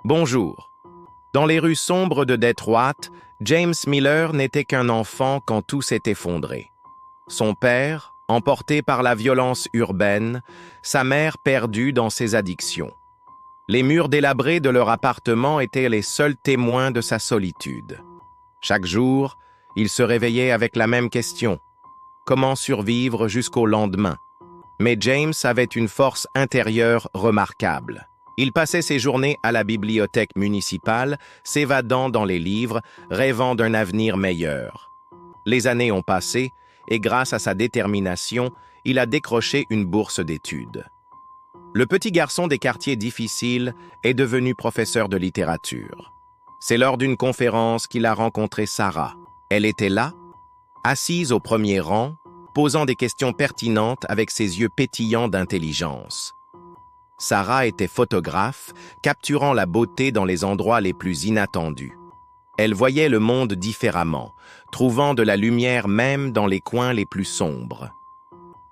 Bonjour. Dans les rues sombres de Détroit, James Miller n'était qu'un enfant quand tout s'est effondré. Son père, emporté par la violence urbaine, sa mère perdue dans ses addictions. Les murs délabrés de leur appartement étaient les seuls témoins de sa solitude. Chaque jour, il se réveillait avec la même question. Comment survivre jusqu'au lendemain? Mais James avait une force intérieure remarquable. Il passait ses journées à la bibliothèque municipale, s'évadant dans les livres, rêvant d'un avenir meilleur. Les années ont passé, et grâce à sa détermination, il a décroché une bourse d'études. Le petit garçon des quartiers difficiles est devenu professeur de littérature. C'est lors d'une conférence qu'il a rencontré Sarah. Elle était là, assise au premier rang, posant des questions pertinentes avec ses yeux pétillants d'intelligence. Sarah était photographe, capturant la beauté dans les endroits les plus inattendus. Elle voyait le monde différemment, trouvant de la lumière même dans les coins les plus sombres.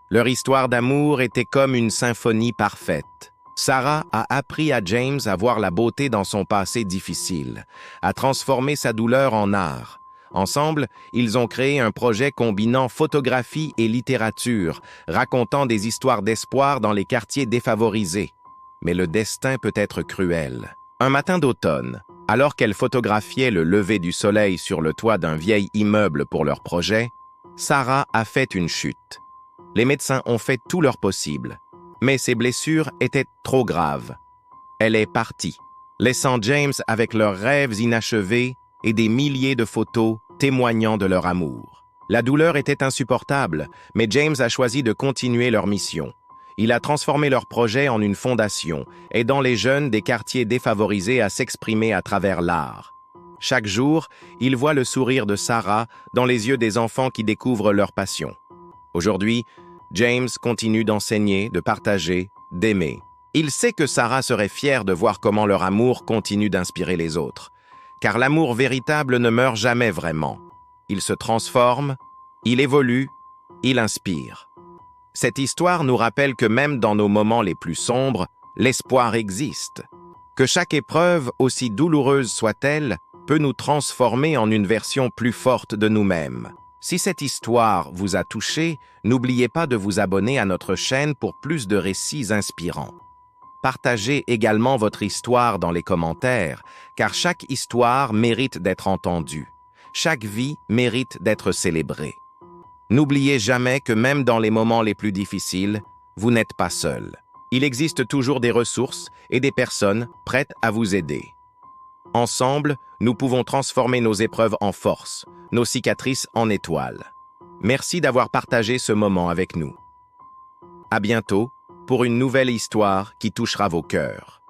Leur histoire d'amour était comme une symphonie parfaite. Sarah a appris à James à voir la beauté dans son passé difficile, à transformer sa douleur en art. Ensemble, ils ont créé un projet combinant photographie et littérature, racontant des histoires d'espoir dans les quartiers défavorisés. Mais le destin peut être cruel. Un matin d'automne, alors qu'elle photographiait le lever du soleil sur le toit d'un vieil immeuble pour leur projet, Sarah a fait une chute. Les médecins ont fait tout leur possible, mais ses blessures étaient trop graves. Elle est partie, laissant James avec leurs rêves inachevés et des milliers de photos témoignant de leur amour. La douleur était insupportable, mais James a choisi de continuer leur mission. Il a transformé leur projet en une fondation, aidant les jeunes des quartiers défavorisés à s'exprimer à travers l'art. Chaque jour, il voit le sourire de Sarah dans les yeux des enfants qui découvrent leur passion. Aujourd'hui, James continue d'enseigner, de partager, d'aimer. Il sait que Sarah serait fière de voir comment leur amour continue d'inspirer les autres. Car l'amour véritable ne meurt jamais vraiment. Il se transforme, il évolue, il inspire. Cette histoire nous rappelle que même dans nos moments les plus sombres, l'espoir existe. Que chaque épreuve, aussi douloureuse soit-elle, peut nous transformer en une version plus forte de nous-mêmes. Si cette histoire vous a touché, n'oubliez pas de vous abonner à notre chaîne pour plus de récits inspirants. Partagez également votre histoire dans les commentaires, car chaque histoire mérite d'être entendue. Chaque vie mérite d'être célébrée. N'oubliez jamais que même dans les moments les plus difficiles, vous n'êtes pas seul. Il existe toujours des ressources et des personnes prêtes à vous aider. Ensemble, nous pouvons transformer nos épreuves en force, nos cicatrices en étoiles. Merci d'avoir partagé ce moment avec nous. À bientôt pour une nouvelle histoire qui touchera vos cœurs.